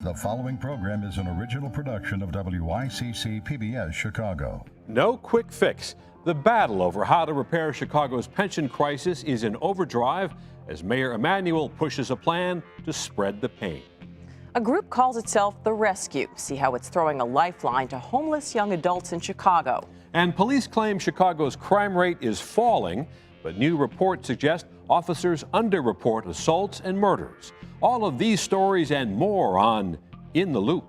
The following program is an original production of WICC PBS Chicago. No quick fix. The battle over how to repair Chicago's pension crisis is in overdrive as Mayor Emanuel pushes a plan to spread the pain. A group calls itself The Rescue. See how it's throwing a lifeline to homeless young adults in Chicago. And police claim Chicago's crime rate is falling, but new reports suggest officers underreport assaults and murders. All of these stories and more on In the Loop.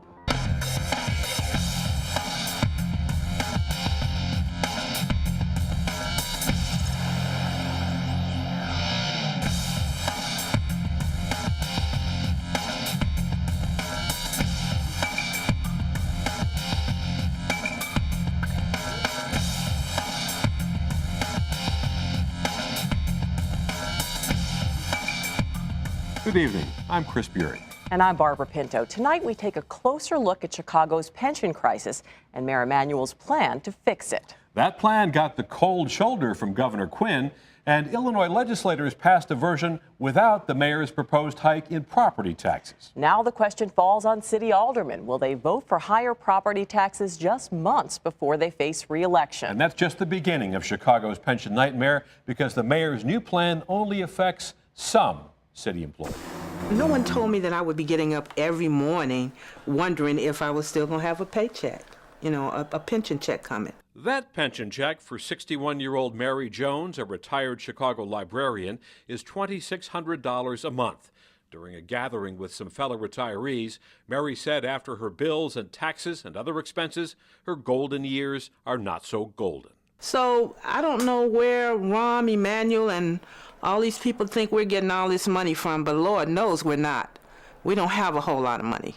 Good evening. I'm Chris Bury. And I'm Barbara Pinto. Tonight we take a closer look at Chicago's pension crisis and Mayor Emanuel's plan to fix it. That plan got the cold shoulder from Governor Quinn, and Illinois legislators passed a version without the mayor's proposed hike in property taxes. Now the question falls on city aldermen. Will they vote for higher property taxes just months before they face re-election? And that's just the beginning of Chicago's pension nightmare, because the mayor's new plan only affects some city employees. No one told me that I would be getting up every morning wondering if I was still going to have a paycheck, a pension check coming. That pension check for 61-year-old Mary Jones, a retired Chicago librarian, is $2,600 a month. During a gathering with some fellow retirees, Mary said after her bills and taxes and other expenses, her golden years are not so golden. So I don't know where Rahm, Emanuel, and all these people think we're getting all this money from, but Lord knows we're not. We don't have a whole lot of money.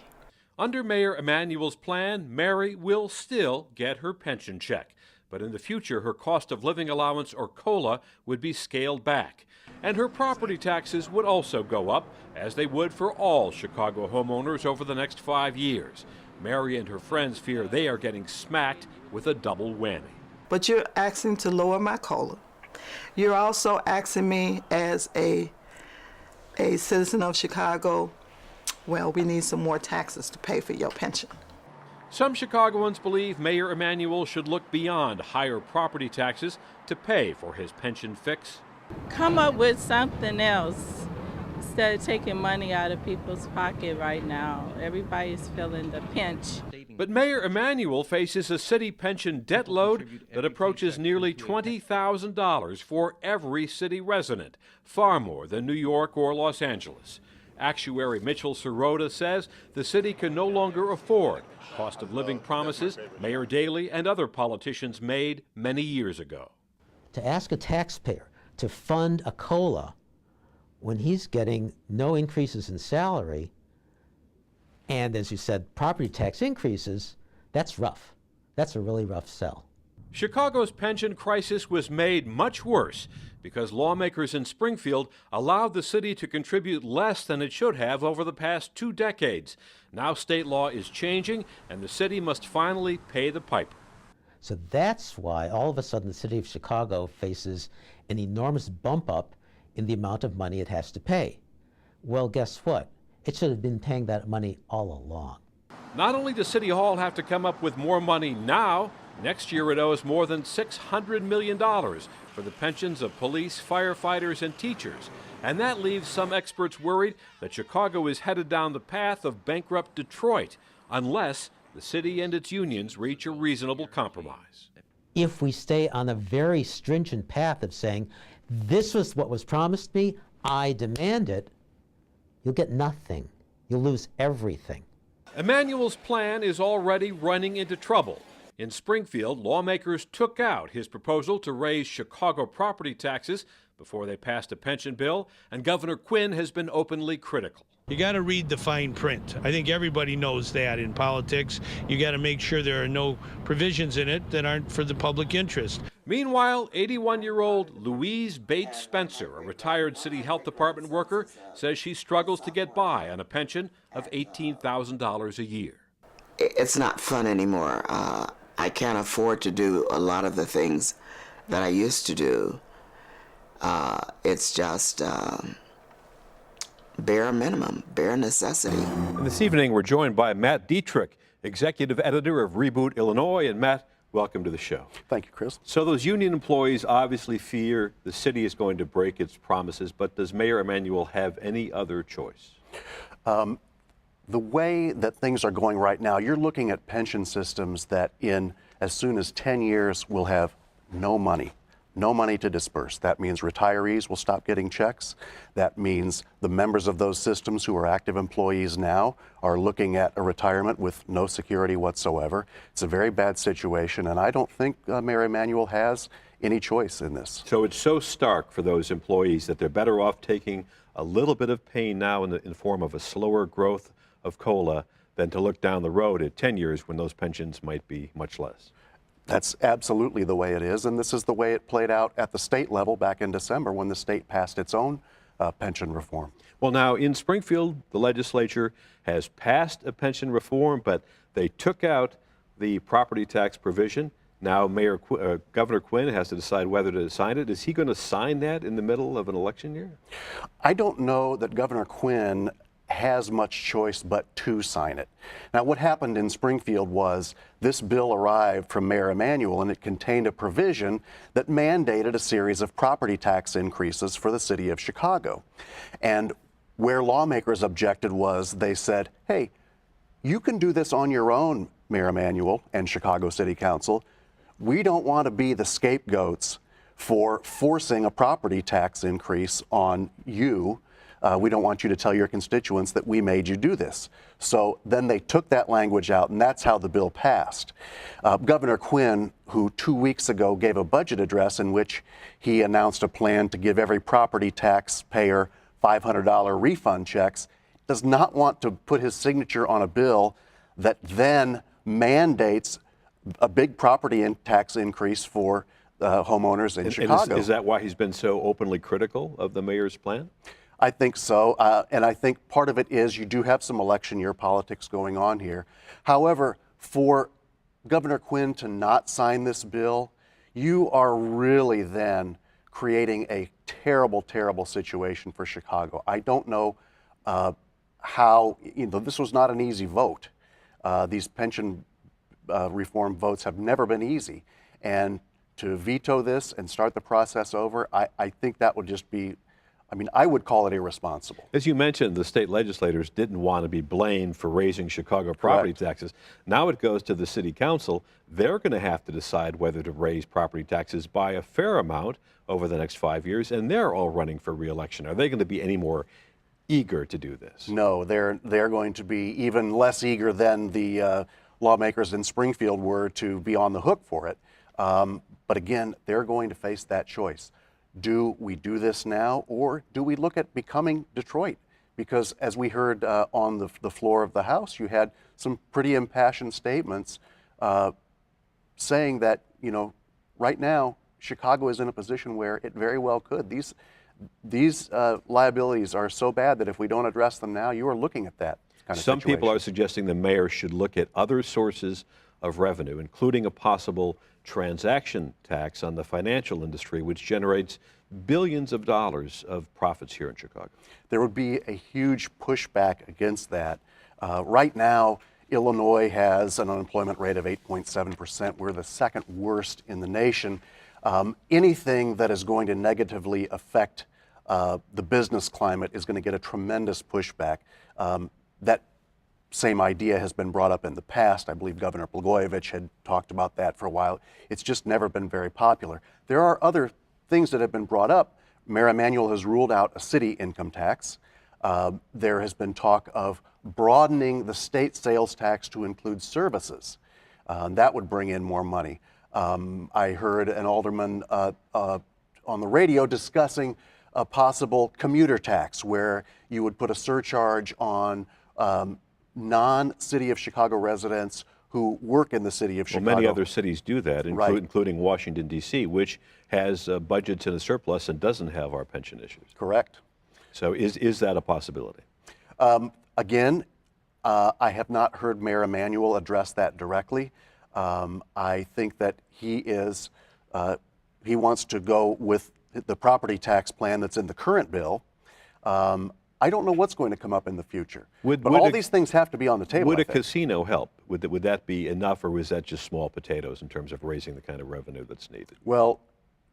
Under Mayor Emanuel's plan, Mary will still get her pension check. But in the future, her cost of living allowance, or COLA, would be scaled back. And her property taxes would also go up, as they would for all Chicago homeowners over the next 5 years. Mary and her friends fear they are getting smacked with a double whammy. But you're asking to lower my COLA. You're also asking me as a citizen of Chicago, well, we need some more taxes to pay for your pension. Some Chicagoans believe Mayor Emanuel should look beyond higher property taxes to pay for his pension fix. Come up with something else instead of taking money out of people's pocket right now. Everybody's feeling the pinch. But Mayor Emanuel faces a city pension debt load that approaches nearly $20,000 for every city resident, far more than New York or Los Angeles. Actuary Mitchell Sirota says the city can no longer afford cost of living promises Mayor Daley and other politicians made many years ago. To ask a taxpayer to fund a COLA when he's getting no increases in salary, and as you said, property tax increases, that's rough. That's a really rough sell. Chicago's pension crisis was made much worse because lawmakers in Springfield allowed the city to contribute less than it should have over the past 2 decades. Now state law is changing, and the city must finally pay the piper. So that's why all of a sudden the city of Chicago faces an enormous bump up in the amount of money it has to pay. Well, guess what? It should have been paying that money all along. Not only does City Hall have to come up with more money now, next year it owes more than $600 million for the pensions of police, firefighters, and teachers. And that leaves some experts worried that Chicago is headed down the path of bankrupt Detroit, unless the city and its unions reach a reasonable compromise. If we stay on a very stringent path of saying, this was what was promised me, I demand it, you'll get nothing. You'll lose everything. Emanuel's plan is already running into trouble. In Springfield, lawmakers took out his proposal to raise Chicago property taxes before they passed a pension bill, and Governor Quinn has been openly critical. You got to read the fine print. I think everybody knows that in politics. You got to make sure there are no provisions in it that aren't for the public interest. Meanwhile, 81-year-old Louise Bates Spencer, a retired city health department worker, says she struggles to get by on a pension of $18,000 a year. It's not fun anymore. I can't afford to do a lot of the things that I used to do. It's just bare minimum, bare necessity. And this evening, we're joined by Matt Dietrich, executive editor of Reboot Illinois. And Matt, welcome to the show. Thank you, Chris. So those union employees obviously fear the city is going to break its promises, but does Mayor Emanuel have any other choice? The way that things are going right now, you're looking at pension systems that in as soon as 10 years will have no money to disperse. That means retirees will stop getting checks. That means the members of those systems who are active employees now are looking at a retirement with no security whatsoever. It's a very bad situation, and I don't think Mayor Emanuel has any choice in this. So it's so stark for those employees that they're better off taking a little bit of pain now in the form of a slower growth of COLA than to look down the road at 10 years when those pensions might be much less. That's absolutely the way it is, and this is the way it played out at the state level back in December when the state passed its own pension reform. Well, now in Springfield, the legislature has passed a pension reform, but they took out the property tax provision. Now Governor Quinn has to decide whether to sign it. Is he going to sign that in the middle of an election year? I don't know that Governor Quinn has much choice but to sign it. Now, what happened in Springfield was this bill arrived from Mayor Emanuel, and it contained a provision that mandated a series of property tax increases for the city of Chicago. And where lawmakers objected was they said, hey, you can do this on your own, Mayor Emanuel and Chicago City Council. We don't want to be the scapegoats for forcing a property tax increase on you. We don't want you to tell your constituents that we made you do this. So then they took that language out, and that's how the bill passed. Governor Quinn, who 2 weeks ago gave a budget address in which he announced a plan to give every property taxpayer $500 refund checks, does not want to put his signature on a bill that then mandates a big property tax increase for homeowners in Chicago. Is that why he's been so openly critical of the mayor's plan? I think so, and I think part of it is you do have some election year politics going on here. However, for Governor Quinn to not sign this bill, you are really then creating a terrible, terrible situation for Chicago. I don't know how, this was not an easy vote. These pension reform votes have never been easy. And to veto this and start the process over, I think that would just be, I would call it irresponsible. As you mentioned, the state legislators didn't want to be blamed for raising Chicago property taxes. Now it goes to the city council. They're going to have to decide whether to raise property taxes by a fair amount over the next 5 years, and they're all running for re-election. Are they going to be any more eager to do this? No, they're going to be even less eager than the lawmakers in Springfield were to be on the hook for it. But again, they're going to face that choice. Do we do this now, or do we look at becoming Detroit? Because as we heard on the floor of the House, you had some pretty impassioned statements saying that, right now, Chicago is in a position where it very well could. These liabilities are so bad that if we don't address them now, you are looking at that kind of Some situation. people are suggesting the mayor should look at other sources of revenue, including a possible transaction tax on the financial industry, which generates billions of dollars of profits here in Chicago. There would be a huge pushback against that. Right now, Illinois has an unemployment rate of 8.7%. We're the second worst in the nation. Anything that is going to negatively affect the business climate is going to get a tremendous pushback. That same idea has been brought up in the past. I believe Governor Blagojevich had talked about that for a while. It's just never been very popular. There are other things that have been brought up. Mayor Emanuel has ruled out a city income tax. There has been talk of broadening the state sales tax to include services. That would bring in more money. I heard an alderman on the radio discussing a possible commuter tax where you would put a surcharge on non-City of Chicago residents who work in the City of Chicago. Well, many other cities do that, including Washington, D.C., which has budgets in a surplus and doesn't have our pension issues. Correct. So is that a possibility? Again, I have not heard Mayor Emanuel address that directly. I think that he wants to go with the property tax plan that's in the current bill. I don't know what's going to come up in the future. Would all a- these things have to be on the table. Would I a think. casino help? Would that be enough, or was that just small potatoes in terms of raising the kind of revenue that's needed? Well,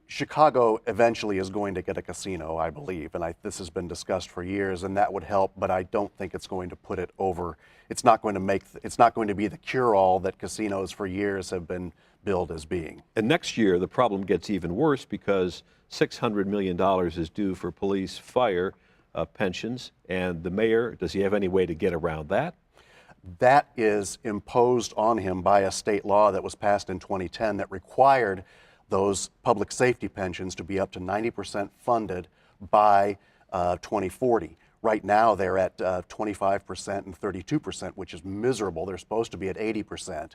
Chicago eventually is going to get a casino, I believe, and this has been discussed for years, and that would help. But I don't think it's going to put it over. It's not going to be the cure-all that casinos for years have been billed as being. And next year, the problem gets even worse because $600 million is due for police, fire, pensions, and the mayor, does he have any way to get around that? That is imposed on him by a state law that was passed in 2010 that required those public safety pensions to be up to 90% funded by 2040. Right now, they're at 25% and 32%, which is miserable. They're supposed to be at 80%.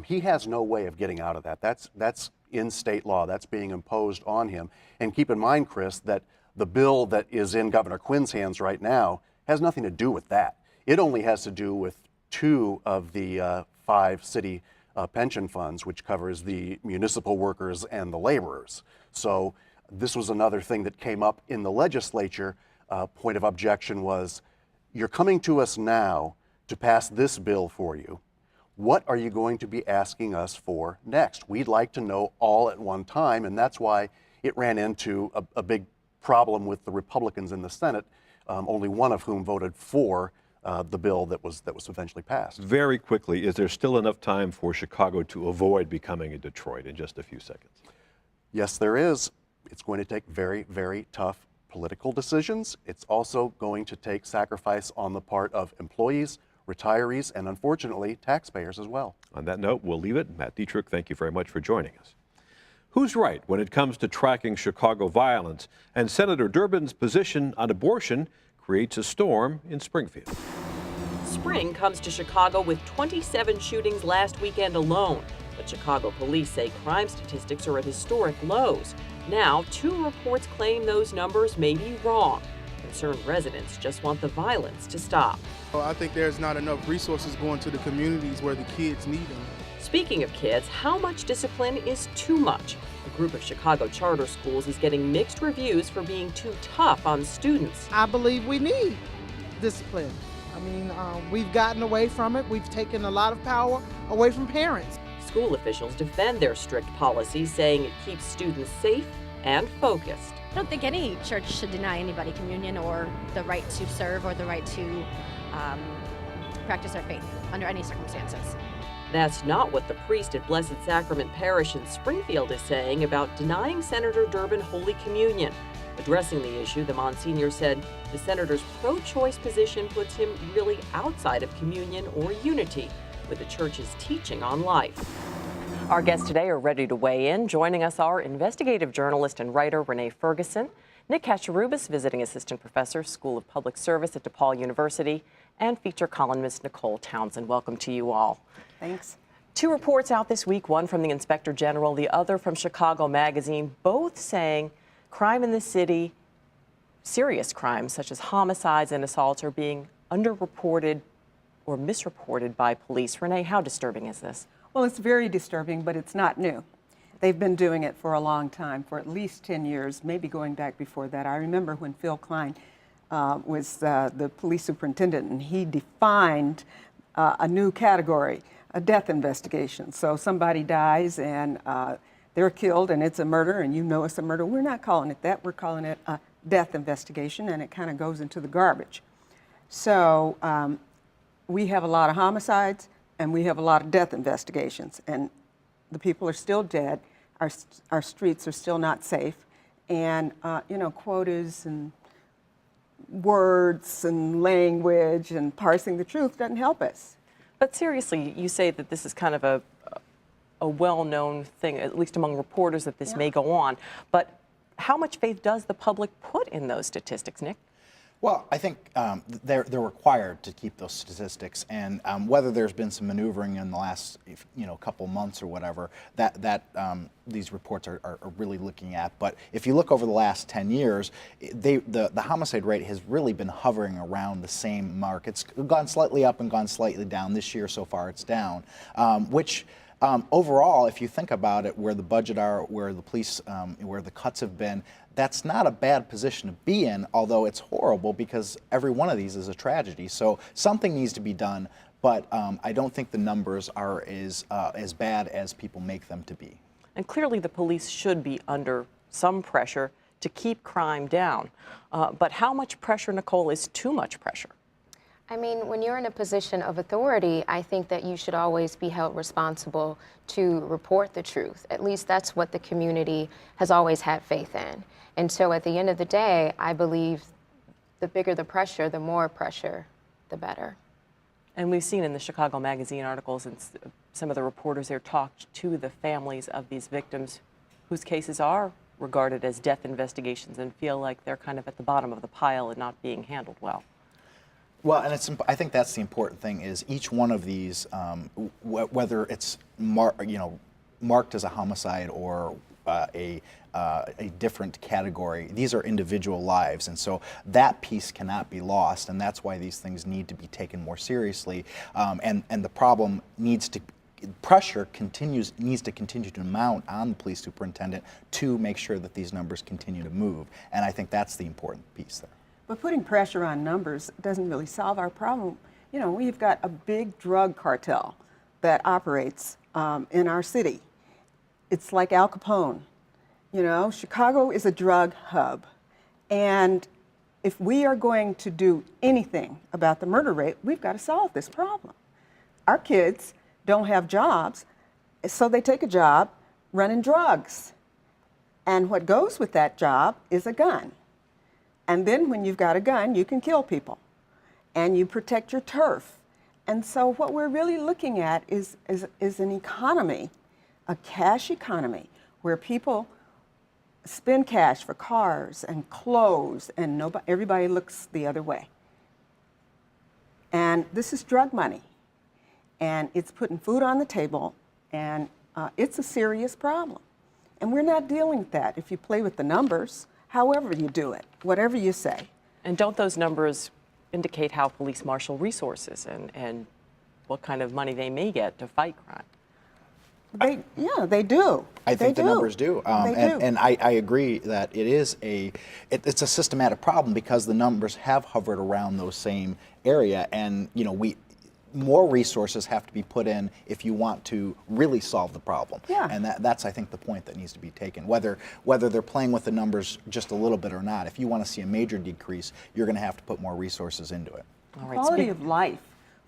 He has no way of getting out of that. That's in state law. That's being imposed on him. And keep in mind, Chris, that the bill that is in Governor Quinn's hands right now has nothing to do with that. It only has to do with 2 of the 5 city pension funds, which covers the municipal workers and the laborers. So this was another thing that came up in the legislature. Point of objection was, you're coming to us now to pass this bill for you. What are you going to be asking us for next? We'd like to know all at one time, and that's why it ran into a big problem with the Republicans in the Senate, only one of whom voted for the bill that was eventually passed. Very quickly, is there still enough time for Chicago to avoid becoming a Detroit in just a few seconds? Yes, there is. It's going to take very, very tough political decisions. It's also going to take sacrifice on the part of employees, retirees, and unfortunately, taxpayers as well. On that note, we'll leave it. Matt Dietrich, thank you very much for joining us. Who's right when it comes to tracking Chicago violence? And Senator Durbin's position on abortion creates a storm in Springfield. Spring comes to Chicago with 27 shootings last weekend alone. But Chicago police say crime statistics are at historic lows. Now, 2 reports claim those numbers may be wrong. Concerned residents just want the violence to stop. Well, I think there's not enough resources going to the communities where the kids need them. Speaking of kids, how much discipline is too much? A group of Chicago charter schools is getting mixed reviews for being too tough on students. I believe we need discipline. I mean, we've gotten away from it. We've taken a lot of power away from parents. School officials defend their strict policy, saying it keeps students safe and focused. I don't think any church should deny anybody communion or the right to serve or the right to practice their faith under any circumstances. That's not what the priest at Blessed Sacrament Parish in Springfield is saying about denying Senator Durbin Holy Communion. Addressing the issue, the Monsignor said the senator's pro-choice position puts him really outside of communion or unity with the church's teaching on life. Our guests today are ready to weigh in. Joining us are investigative journalist and writer Renee Ferguson, Nick Kacherubis, visiting assistant professor, School of Public Service at DePaul University, and feature columnist Nicole Townsend. Welcome to you all. Thanks. 2 reports out this week, one from the Inspector General, the other from Chicago Magazine, both saying crime in the city, serious crimes such as homicides and assaults, are being underreported or misreported by police. Renee, how disturbing is this? Well, it's very disturbing, but it's not new. They've been doing it for a long time, for at least 10 years, maybe going back before that. I remember when Phil Klein was the police superintendent, and he defined a new category, a death investigation. So somebody dies and they're killed and it's a murder, and you know it's a murder. We're not calling it that. We're calling it a death investigation, and it kind of goes into the garbage. So we have a lot of homicides and we have a lot of death investigations, and the people are still dead. Our streets are still not safe, and quotas and words and language and parsing the truth doesn't help us. But seriously, you say that this is kind of a well-known thing, at least among reporters, that this may go on. But how much faith does the public put in those statistics, Nick? Well, I think they're required to keep those statistics, and whether there's been some maneuvering in the last couple months or whatever, that these reports are really looking at. But if you look over the last 10 years, the homicide rate has really been hovering around the same mark. It's gone slightly up and gone slightly down. This year so far it's down, which Overall, if you think about it, where the budget are, where the police, where the cuts have been, that's not a bad position to be in, although it's horrible because every one of these is a tragedy. So something needs to be done, but I don't think the numbers are as bad as people make them to be. And clearly the police should be under some pressure to keep crime down. But how much pressure, Nicole, is too much pressure? I mean, when you're in a position of authority, I think that you should always be held responsible to report the truth. At least that's what the community has always had faith in. And so at the end of the day, I believe the bigger the pressure, the more pressure, the better. And we've seen in the Chicago Magazine articles and some of the reporters there talked to the families of these victims whose cases are regarded as death investigations and feel like they're kind of at the bottom of the pile and not being handled well. Well, and I think that's the important thing is each one of these, whether it's marked as a homicide or a different category, these are individual lives, and so that piece cannot be lost, and that's why these things need to be taken more seriously, and the problem needs to continue to mount on the police superintendent to make sure that these numbers continue to move, and I think that's the important piece there. But putting pressure on numbers doesn't really solve our problem. You know, we've got a big drug cartel that operates in our city. It's like Al Capone. You know, Chicago is a drug hub. And if we are going to do anything about the murder rate, we've got to solve this problem. Our kids don't have jobs, so they take a job running drugs. And what goes with that job is a gun. And then when you've got a gun, you can kill people. And you protect your turf. And so what we're really looking at is an economy, a cash economy, where people spend cash for cars and clothes, and everybody looks the other way. And this is drug money. And it's putting food on the table, and it's a serious problem. And we're not dealing with that if you play with the numbers, however you do it, whatever you say. And don't those numbers indicate how police marshal resources and what kind of money they may get to fight crime? They do. I think the numbers do. And I agree that it's a systematic problem because the numbers have hovered around those same area, and more resources have to be put in if you want to really solve the problem. Yeah. And that's, I think, the point that needs to be taken. Whether they're playing with the numbers just a little bit or not, if you want to see a major decrease, you're going to have to put more resources into it. All right, quality of life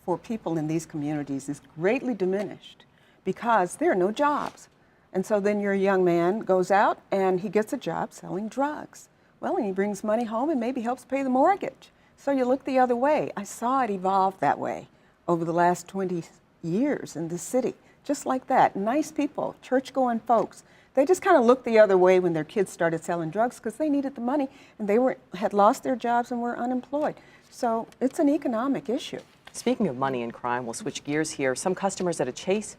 for people in these communities is greatly diminished because there are no jobs. And so then your young man goes out and he gets a job selling drugs. Well, and he brings money home and maybe helps pay the mortgage. So you look the other way. I saw it evolve that way over the last 20 years in this city, just like that. Nice people, church-going folks. They just kind of looked the other way when their kids started selling drugs because they needed the money and they had lost their jobs and were unemployed. So it's an economic issue. Speaking of money and crime, we'll switch gears here. Some customers at a Chase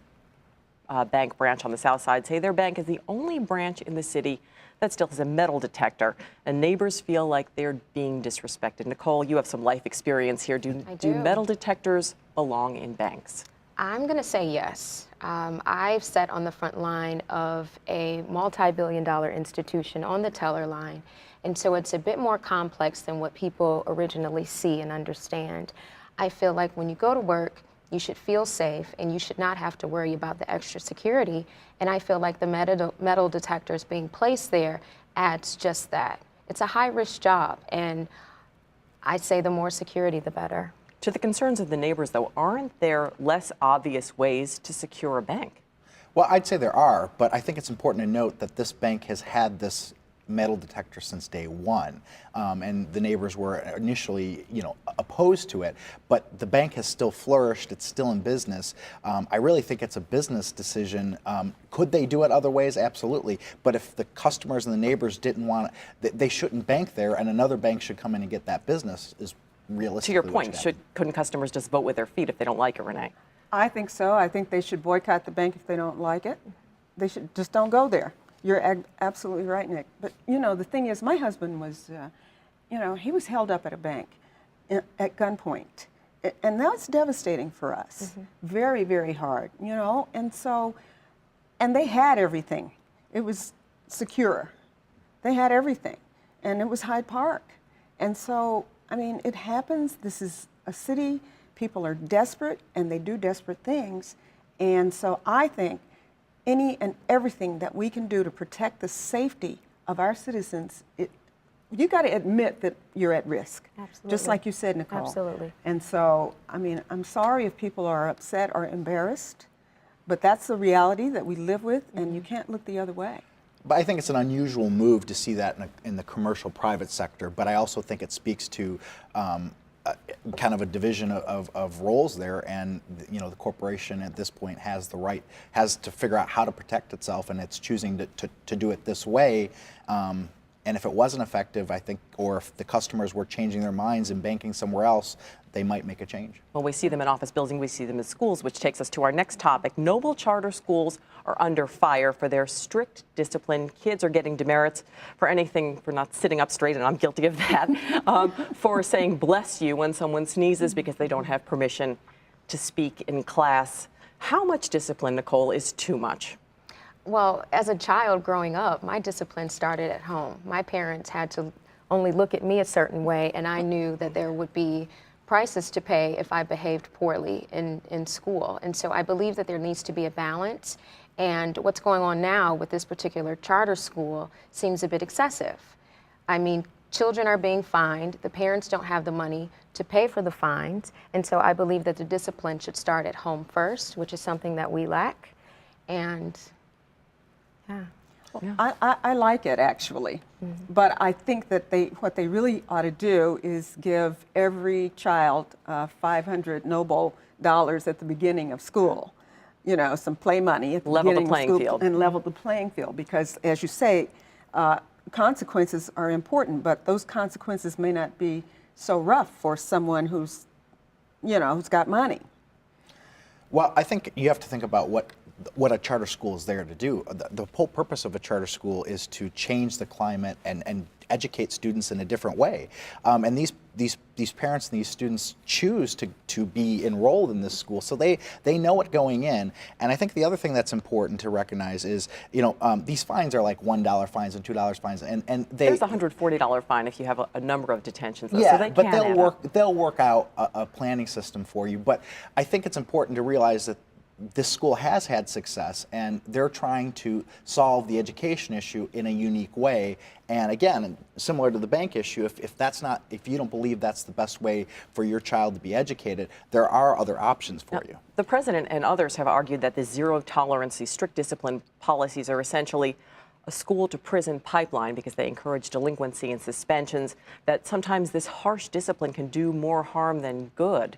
Bank branch on the south side say their bank is the only branch in the city that still has a metal detector, and neighbors feel like they're being disrespected. Nicole, you have some life experience here. Do metal detectors belong in banks? I'm going to say yes. I've sat on the front line of a multi-billion-dollar institution on the teller line, and so it's a bit more complex than what people originally see and understand. I feel like when you go to work, you should feel safe, and you should not have to worry about the extra security. And I feel like the metal detectors being placed there adds just that. It's a high-risk job, and I say the more security, the better. To the concerns of the neighbors, though, aren't there less obvious ways to secure a bank? Well, I'd say there are, but I think it's important to note that this bank has had this metal detector since day one, and the neighbors were initially, opposed to it. But the bank has still flourished; it's still in business. I really think it's a business decision. Could they do it other ways? Absolutely. But if the customers and the neighbors didn't want it, they shouldn't bank there, and another bank should come in and get that business. Is realistically. To your point, couldn't customers just vote with their feet if they don't like it, Renee? I think so. I think they should boycott the bank if they don't like it. They should just don't go there. You're absolutely right, Nick. But, the thing is, my husband was, he was held up at a bank at gunpoint. And that's devastating for us. Very, very hard, you know? And so, and they had everything. It was secure. They had everything. And it was Hyde Park. And so, I mean, it happens. This is a city. People are desperate, and they do desperate things. And so I think any and everything that we can do to protect the safety of our citizens, you got to admit that you're at risk. Absolutely. Just like you said, Nicole. Absolutely. And so, I mean, I'm sorry if people are upset or embarrassed, but that's the reality that we live with, and you can't look the other way. But I think it's an unusual move to see that in the commercial private sector, but I also think it speaks to kind of a division of roles there, and you know, the corporation at this point has to figure out how to protect itself, and it's choosing to do it this way. And if it wasn't effective, I think, or if the customers were changing their minds and banking somewhere else, they might make a change. Well, we see them in office buildings, we see them in schools, which takes us to our next topic. Noble charter schools are under fire for their strict discipline. Kids are getting demerits for anything, for not sitting up straight, and I'm guilty of that, for saying bless you when someone sneezes because they don't have permission to speak in class. How much discipline, Nicole, is too much? Well, as a child growing up, my discipline started at home. My parents had to only look at me a certain way, and I knew that there would be prices to pay if I behaved poorly in school. And so I believe that there needs to be a balance. And what's going on now with this particular charter school seems a bit excessive. I mean, children are being fined. The parents don't have the money to pay for the fines. And so I believe that the discipline should start at home first, which is something that we lack. And yeah. I like it, actually. But I think that what they really ought to do is give every child $500 Noble at the beginning of school. You know, some play money at the beginning of school. And level the playing field. Because, as you say, consequences are important, but those consequences may not be so rough for someone who's got money. Well, I think you have to think about what a charter school is there to do. The whole purpose of a charter school is to change the climate and educate students in a different way. And these parents and these students choose to be enrolled in this school, so they know it going in. And I think the other thing that's important to recognize is, these fines are like $1 fines and $2 fines, and there's a $140 fine if you have a number of detentions. Yeah, so they but can they'll work out a planning system for you. But I think it's important to realize that this school has had success, and they're trying to solve the education issue in a unique way. And again, similar to the bank issue, if you don't believe that's the best way for your child to be educated, there are other options for you. The president and others have argued that the zero tolerance, these strict discipline policies are essentially a school to prison pipeline because they encourage delinquency and suspensions, that sometimes this harsh discipline can do more harm than good.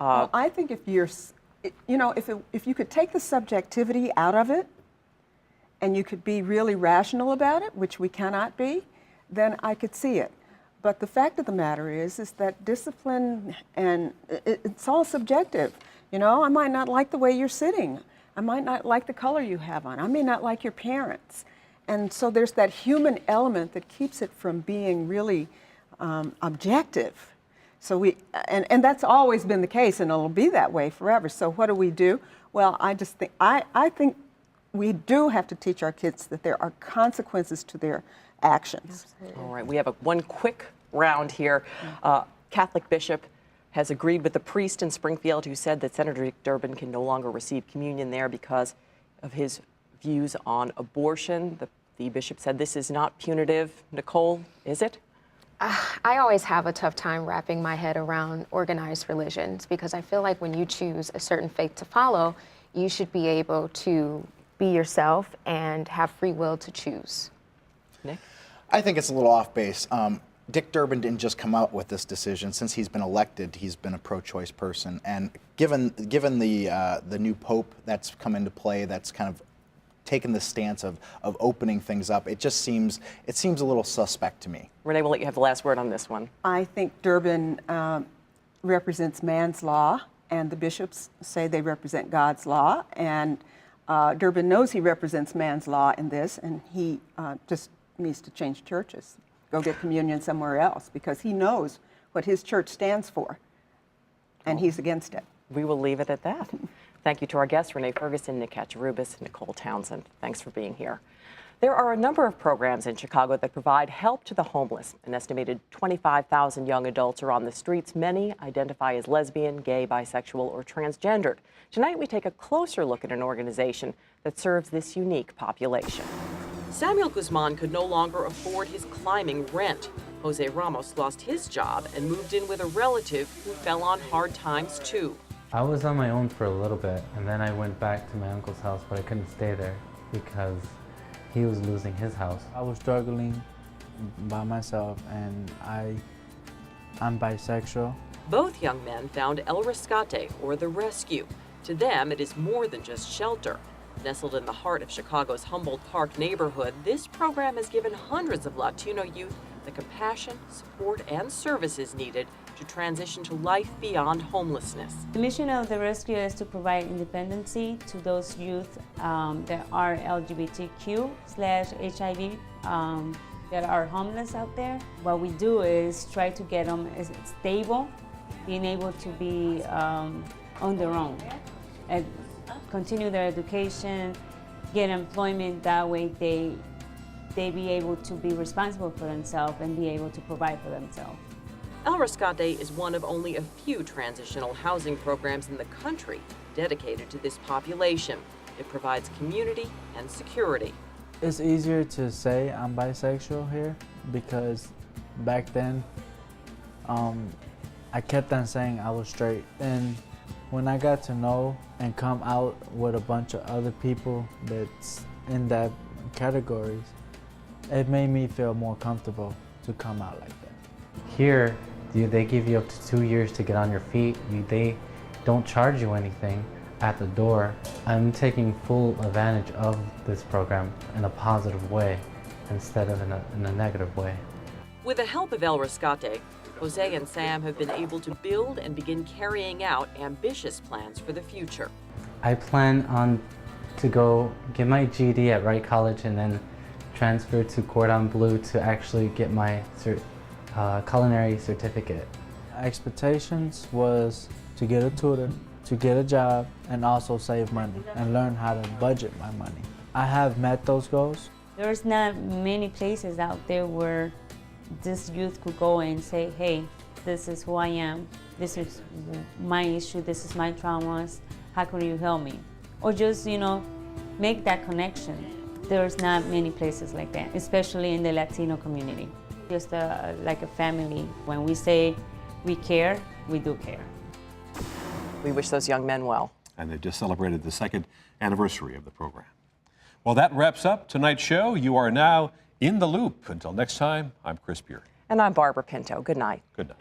Well, I think if you could take the subjectivity out of it and you could be really rational about it, which we cannot be, then I could see it. But the fact of the matter is that discipline, and it's all subjective. I might not like the way you're sitting. I might not like the color you have on. I may not like your parents. And so there's that human element that keeps it from being really objective. So and that's always been the case, and it'll be that way forever. So what do? Well, I think we do have to teach our kids that there are consequences to their actions. Absolutely. All right, we have one quick round here. Catholic bishop has agreed with the priest in Springfield who said that Senator Dick Durbin can no longer receive communion there because of his views on abortion. The bishop said this is not punitive. Nicole, is it? I always have a tough time wrapping my head around organized religions, because I feel like when you choose a certain faith to follow, you should be able to be yourself and have free will to choose. Nick? I think it's a little off base. Dick Durbin didn't just come out with this decision. Since he's been elected, he's been a pro-choice person. And given the new pope that's come into play, that's kind of taken the stance of opening things up, it seems a little suspect to me. Renee, we'll let you have the last word on this one. I think Durbin represents man's law, and the bishops say they represent God's law, and Durbin knows he represents man's law in this, and he just needs to change churches, go get communion somewhere else, because he knows what his church stands for. and he's against it. We will leave it at that. Thank you to our guests, Renee Ferguson, Nick Katjarubis, and Nicole Townsend. Thanks for being here. There are a number of programs in Chicago that provide help to the homeless. An estimated 25,000 young adults are on the streets. Many identify as lesbian, gay, bisexual, or transgendered. Tonight, we take a closer look at an organization that serves this unique population. Samuel Guzman could no longer afford his climbing rent. Jose Ramos lost his job and moved in with a relative who fell on hard times too. I was on my own for a little bit, and then I went back to my uncle's house, but I couldn't stay there because he was losing his house. I was struggling by myself, and I'm bisexual. Both young men found El Rescate, or the Rescue. To them, it is more than just shelter. Nestled in the heart of Chicago's Humboldt Park neighborhood, this program has given hundreds of Latino youth the compassion, support, and services needed to transition to life beyond homelessness. The mission of the rescue is to provide independency to those youth that are LGBTQ/HIV that are homeless out there. What we do is try to get them stable, being able to be on their own, and continue their education, get employment. That way they be able to be responsible for themselves and be able to provide for themselves. El Rescate is one of only a few transitional housing programs in the country dedicated to this population. It provides community and security. It's easier to say I'm bisexual here because back then I kept on saying I was straight. And when I got to know and come out with a bunch of other people that's in that categories, it made me feel more comfortable to come out like that. Here, they give you up to 2 years to get on your feet. They don't charge you anything at the door. I'm taking full advantage of this program in a positive way instead of in a negative way. With the help of El Rescate, Jose and Sam have been able to build and begin carrying out ambitious plans for the future. I plan on to go get my GED at Wright College and then transfer to Cordon Bleu to actually get my culinary certificate. Expectations was to get a tutor, to get a job, and also save money and learn how to budget my money. I have met those goals. There's not many places out there where this youth could go and say, hey, this is who I am, this is my issue, this is my traumas, how can you help me? Or just, make that connection. There's not many places like that, especially in the Latino community. Just like a family. When we say we care, we do care. We wish those young men well. And they've just celebrated the 2nd anniversary of the program. Well, that wraps up tonight's show. You are now in the loop. Until next time, I'm Chris Peary. And I'm Barbara Pinto. Good night. Good night.